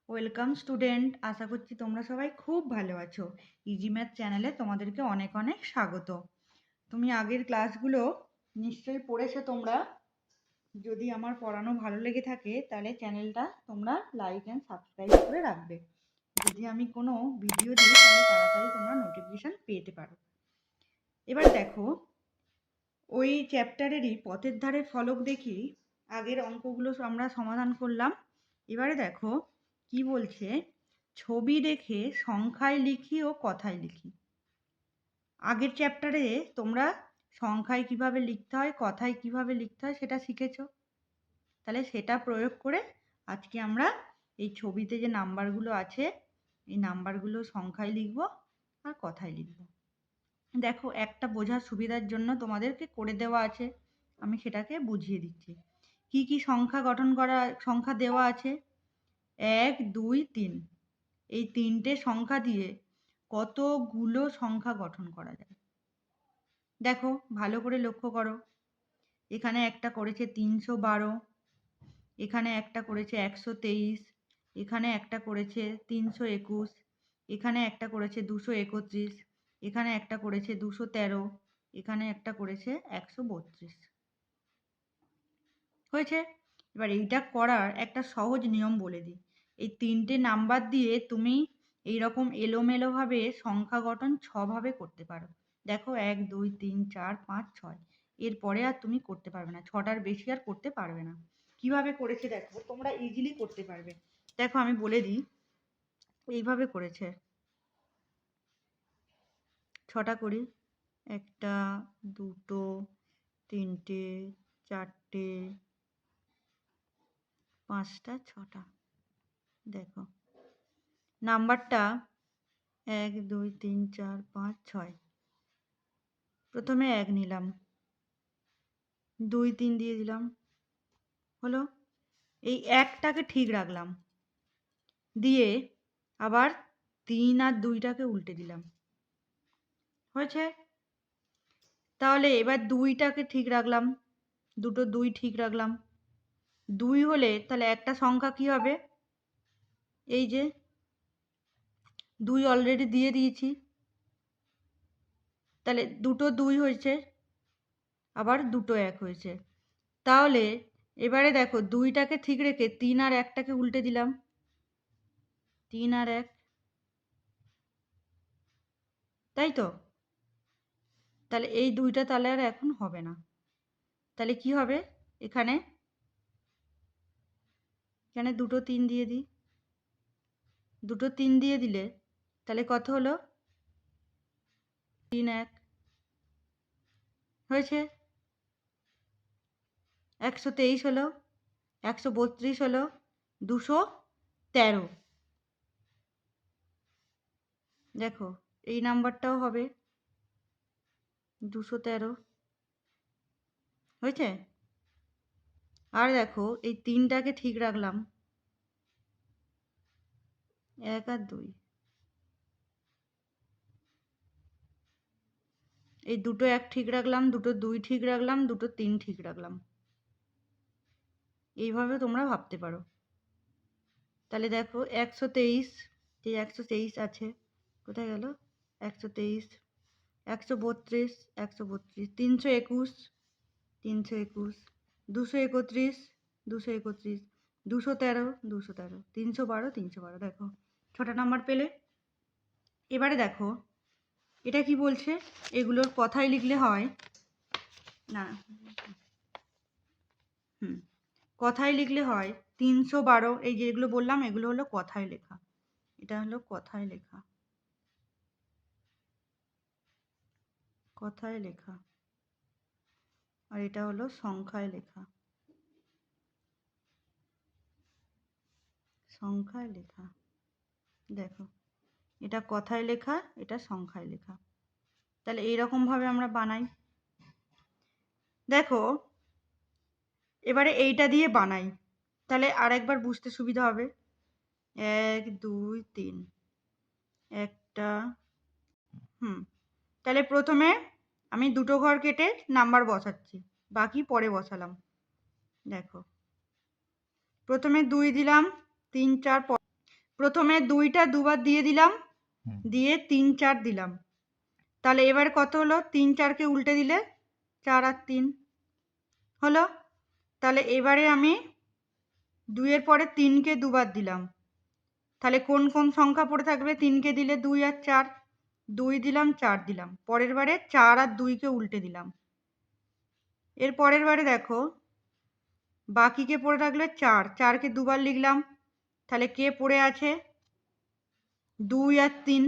Welcome student, আশা করছি তোমরা সবাই খুব ভালো আছো। ইজি ম্যাথ চ্যানেলে তোমাদেরকে অনেক অনেক স্বাগত। তুমি আগের ক্লাসগুলো নিশ্চয়ই পড়েছো তোমরা। যদি আমার পড়ানো ভালো লেগে থাকে তাহলে চ্যানেলটা তোমরা লাইক অ্যান্ড সাবস্ক্রাইব করে রাখবে। যদি আমি কোনো ভিডিও দিই তাহলে তাড়াতাড়ি তোমরা নোটিফিকেশান পেতে পারো। এবার দেখো, ওই চ্যাপ্টারেরই পথের ধারে ফলক দেখি আগের অঙ্কগুলো আমরা সমাধান করলাম। এবারে দেখো কি বলছে, ছবি দেখে সংখ্যায় লিখি ও কথায় লিখি। আগের চ্যাপ্টারে তোমরা সংখ্যায় কিভাবে লিখতে হয়, কথায় কিভাবে লিখতে হয় সেটা শিখেছো। তাহলে সেটা প্রয়োগ করে আজকে আমরা এই ছবিতে যে নাম্বারগুলো আছে এই নাম্বারগুলো সংখ্যায় লিখব আর কথায় লিখব। দেখো, একটা বোঝার সুবিধার জন্য তোমাদেরকে করে দেওয়া আছে, আমি সেটাকে বুঝিয়ে দিচ্ছি। কি কি সংখ্যা গঠন করা সংখ্যা দেওয়া আছে? 1, 2, 3, এই তিনটে সংখ্যা দিয়ে কতগুলো সংখ্যা গঠন করা যায় দেখো ভালো করে লক্ষ্য করো। এখানে একটা করেছে 312, এখানে একটা করেছে 123, এখানে একটা করেছে 321, এখানে একটা করেছে 231, এখানে একটা করেছে 213, এখানে একটা করেছে 132। হয়েছে? এবার এইটা করার একটা সহজ নিয়ম বলে দিই। এই তিনটে নাম্বার দিয়ে তুমি এইরকম এলোমেলোভাবে সংখ্যা গঠন 6 ভাবে করতে পারো। দেখো 1, 2, 3, 4, 5, 6, এরপরে আর তুমি করতে পারবে না, 6টার বেশি আর করতে পারবে না। কিভাবে করেছে দেখো, তোমরা ইজিলি করতে পারবে। দেখো আমি বলে দিই, এইভাবে করেছে। 6টা করি, 1টা 2টো 3টে 4টে 5টা 6টা। দেখো নাম্বারটা 1, 2, 3, 4, 5, 6। প্রথমে 1 নিলাম, 2, 3 দিয়ে দিলাম, হলো। এই 1টাকে ঠিক রাখলাম, দিয়ে আবার 3 আর 2টাকে উল্টে দিলাম। হয়েছে? তাহলে এবার 2টাকে ঠিক রাখলাম, দুটো 2 ঠিক রাখলাম। 2 হলে তাহলে একটা সংখ্যা কি হবে? এই যে 2 অলরেডি দিয়ে দিয়েছি, তাহলে দুটো 2 হয়েছে, আবার দুটো 1 হয়েছে। তাহলে এবারে দেখো 2টাকে ঠিক রেখে 3 আর 1টাকে উল্টে দিলাম, 3 আর 1, তাই তো? তাহলে এই 2টা তাহলে আর এখন হবে না। তাহলে কি হবে? এখানে দুটো 3 দিয়ে দিই, দুটো 3 দিয়ে দিলে তাহলে কত হলো? 3, 1। হয়েছে? 123 হলো, 132 হলো, 213। দেখো এই নাম্বারটাও হবে 213। হয়েছে? আর দেখো এই 3টাকে ঠিক রাখলাম, 1 আর 2। এই দুটো 1 ঠিক রাখলাম, দুটো 2 ঠিক রাখলাম, দুটো 3 ঠিক রাখলাম। এইভাবে তোমরা ভাবতে পারো। তাহলে দেখো 123, যে 123 আছে, কোথায় গেল? 123, 132, 132, 321, 321, 231, 231, 213, 213, 312, 312। দেখো 6টা নাম্বার পেলে। এবারে দেখো এটা কি বলছে, এগুলোর কথায় লিখলে হয় না, কথায় লিখলে হয় 312। এই যেগুলো বললাম এগুলো হলো কথায় লেখা, এটা হলো কথায় লেখা, কথায় লেখা। আর এটা হলো সংখ্যায় লেখা, সংখ্যায় লেখা। দেখো এটা কথায় লেখা, এটা সংখ্যায় লেখা। তাহলে এইরকমভাবে আমরা বানাই। দেখো এবারে এইটা দিয়ে বানাই, তাহলে আরেকবার বুঝতে সুবিধা হবে। 1, 2, 3, একটা, তাহলে প্রথমে আমি দুটো ঘর কেটে নাম্বার বসাচ্ছি, বাকি পরে বসালাম। দেখো প্রথমে 2 দিলাম, 3 4 প্রথমে 2টা দুবার দিয়ে দিলাম, দিয়ে 3 4 দিলাম। তাহলে এবার কত হলো? 3 4কে উল্টে দিলে 4 আর 3 হলো। তাহলে এবারে আমি 2 এর পরে 3কে দুবার দিলাম। তাহলে কোন কোন সংখ্যা পড়ে থাকবে? 3কে দিলে 2 আর 4, 2 দিলাম 4 দিলাম। পরের বারে 4 আর 2কে উল্টে দিলাম। এর পরের বারে দেখো বাকিকে পড়ে থাকলে 4, 4কে দুবার লিখলাম। তাহলে কে পড়ে আছে? 2 আর 3,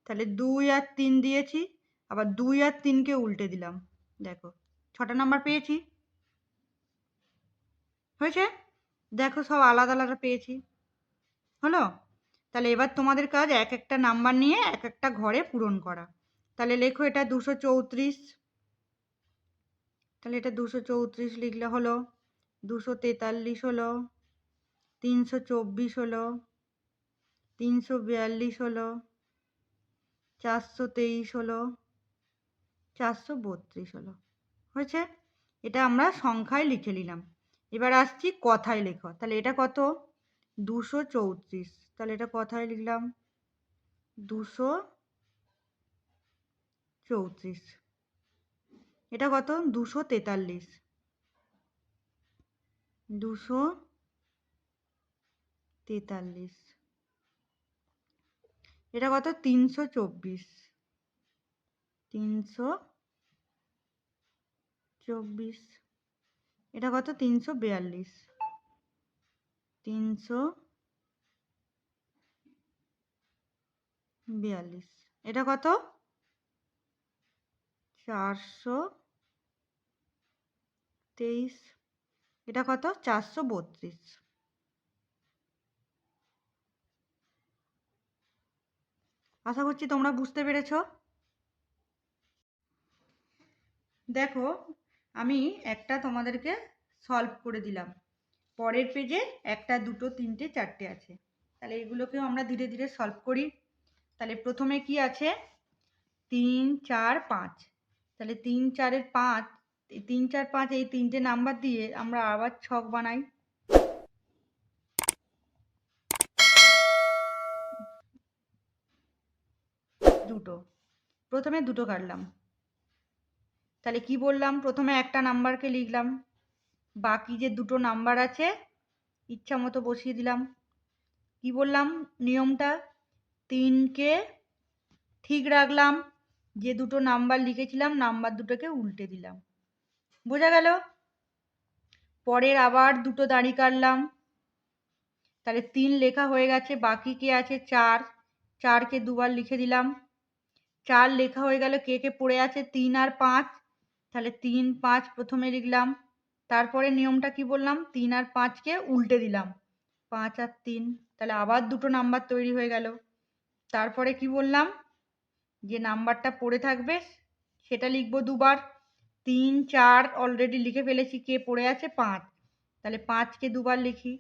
তাহলে 2 আর 3 দিয়েছি, আবার 2 আর 3কে উল্টে দিলাম। দেখো 6টা নাম্বার পেয়েছি। হয়েছে? দেখো সব আলাদা আলাদা পেয়েছি। হলো? তাহলে এবার তোমাদের কাজ এক একটা নাম্বার নিয়ে এক একটা ঘরে পূরণ করা। তাহলে লেখো এটা 234, তাহলে এটা 234 লিখলে হলো, 243 হলো, 324 হলো, 342 হলো, 423 হলো, 432 হলো। হয়েছে? এটা আমরা সংখ্যায় লিখে নিলাম। এবার আসছি কথায় লেখো। তাহলে এটা কত? 234। তাহলে এটা কথায় লিখলাম 234। এটা কত? 243। 243। এটা কত? 324। 324। এটা কত? 342। 342। এটা কত? 423। এটা কত? 432। আশা করছি তোমরা বুঝতে পেরেছ। দেখো আমি একটা তোমাদেরকে সলভ করে দিলাম। পরের পেজে 1টা 2টো 3টে 4টে আছে। তাহলে এগুলোকেও আমরা ধীরে ধীরে সলভ করি। তাহলে প্রথমে কি আছে? 3 4 5। তাহলে 3 4 এর 5, 3 4 5 এই 3টে নাম্বার দিয়ে আমরা আবার ছক বানাই। দুটো, প্রথমে দুটো কাটলাম। তাহলে কি বললাম? প্রথমে একটা নাম্বারকে লিখলাম, বাকি যে দুটো নাম্বার আছে ইচ্ছা মতো বসিয়ে দিলাম। কি বললাম নিয়মটা? 3কে ঠিক রাখলাম, যে দুটো নাম্বার লিখেছিলাম নাম্বার দুটোকে উল্টে দিলাম। বোঝা গেল? পরের আবার দুটো দাঁড়ি কাটলাম। তাহলে 3 লেখা হয়ে গেছে, বাকি কে আছে? 4, 4কে দুবার লিখে দিলাম। 4 লেখা হয়ে গেল, কে কে পড়ে আছে? 3 আর 5। তাহলে 3 5 প্রথমে লিখলাম। তারপরে নিয়মটা কি বললাম? 3 আর 5কে উল্টে দিলাম, 5 আর 3। তাহলে আবার দুটো নাম্বার তৈরি হয়ে গেল। তারপরে কি বললাম? যে নাম্বারটা পড়ে থাকবে সেটা লিখবো দুবার। 3 4 অলরেডি লিখে ফেলেছি, কে পড়ে আছে? 5। তাহলে 5কে দুবার লিখি।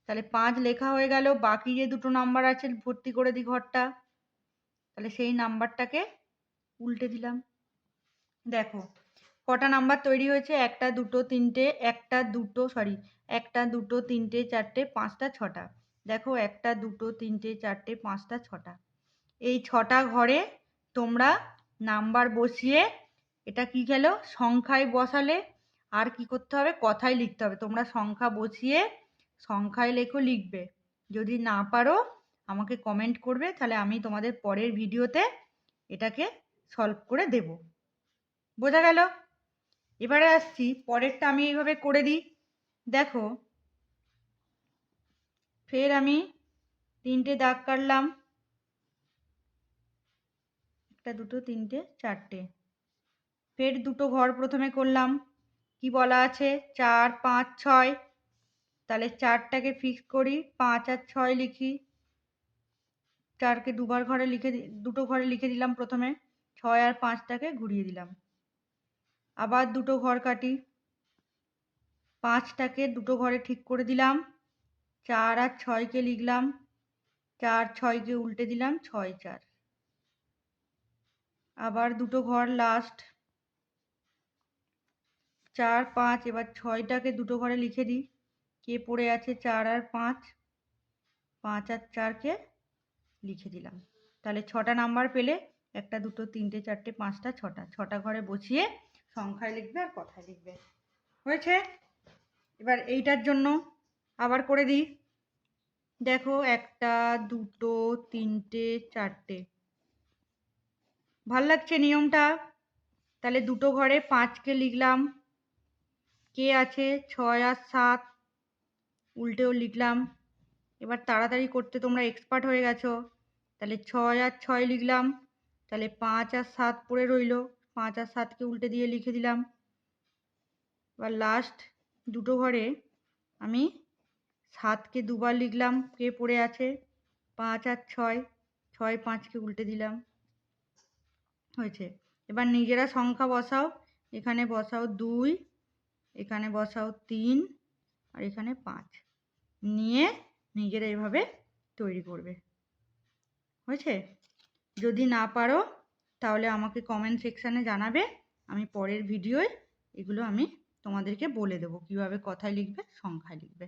তাহলে 5 লেখা হয়ে গেল, বাকি যে দুটো নাম্বার আছে ভর্তি করে দিই ঘরটা। তাহলে সেই নাম্বারটাকে উল্টে দিলাম। দেখো কটা নাম্বার তৈরি হয়েছে? 1টা 2টো 3টে, 1টা 2টো 3টে 4টে 5টা 6টা। দেখো 1টা 2টো 3টে 4টে 5টা 6টা। এই 6টা ঘরে তোমরা নাম্বার বসিয়ে, এটা কি গেল? সংখ্যায় বসালে। আর কি করতে হবে? কথায় লিখতে হবে। তোমরা সংখ্যা বসিয়ে সংখ্যায় লেখো, লিখবে। যদি না পারো আমাকে কমেন্ট করবে, তাহলে আমি তোমাদের পরের ভিডিওতে এটাকে সলভ করে দেব। বোঝা গেল? এবারে আসছি পরেরটা, আমি এইভাবে করে দিই। দেখো ফের আমি 3টে দাগ কাটলাম, 1টা 2টো 3টে 4টে। ফের দুটো ঘর প্রথমে করলাম। কি বলা আছে? 4 5 6। তাহলে 4টাকে ফিক্স করি, 5 আর 6 লিখি। 4কে দুটো ঘরে লিখে দিলাম প্রথমে। 6 আর 5টাকে ঘুরিয়ে দিলাম। আবার দুটো ঘর কাটি, 5টাকে দুটো ঘরে ঠিক করে দিলাম। 4 আর 6কে লিখলাম, 4 6কে উল্টে দিলাম, 6 4। আবার দুটো ঘর লাস্ট, 4 5। এবার 6টাকে দুটো ঘরে লিখে দিই, কে পড়ে আছে 4 আর 5, 5 আর 4কে লিখে দিলাম। তাহলে 6টা নাম্বার পেলে, 1টা 2টো 3টে 4টে 5টা 6টা, 6টা ঘরে বসিয়ে সংখ্যায় লিখবে আর কথায় লিখবে। হয়েছে? এবার এইটার জন্য আবার করে দিই। দেখো 1টা 2টো 3টে 4টে। ভাল লাগছে নিয়মটা? তাহলে 2টো ঘরে 5কে লিখলাম, কে আছে 6 আর 7 উল্টেও লিখলাম। এবার তাড়াতাড়ি করতে তোমরা এক্সপার্ট হয়ে গেছো। তাহলে 6 আর 6 লিখলাম, তাহলে 5 আর 7 পড়ে রইলো, 5 আর 7কে উল্টে দিয়ে লিখে দিলাম। এবার লাস্ট 2টো ঘরে আমি 7কে দুবার লিখলাম, কে পড়ে আছে 5 আর 6, 6 5কে উল্টে দিলাম। হয়েছে? এবার নিজেরা সংখ্যা বসাও। এখানে বসাও 2, এখানে বসাও 3 আর এখানে 5, নিয়ে নিজেরা এভাবে তৈরি করবে। হয়েছে? যদি না পারো তাহলে আমাকে কমেন্ট সেকশানে জানাবে, আমি পরের ভিডিওয় এগুলো আমি তোমাদেরকে বলে দেবো কীভাবে কথায় লিখবে সংখ্যায় লিখবে।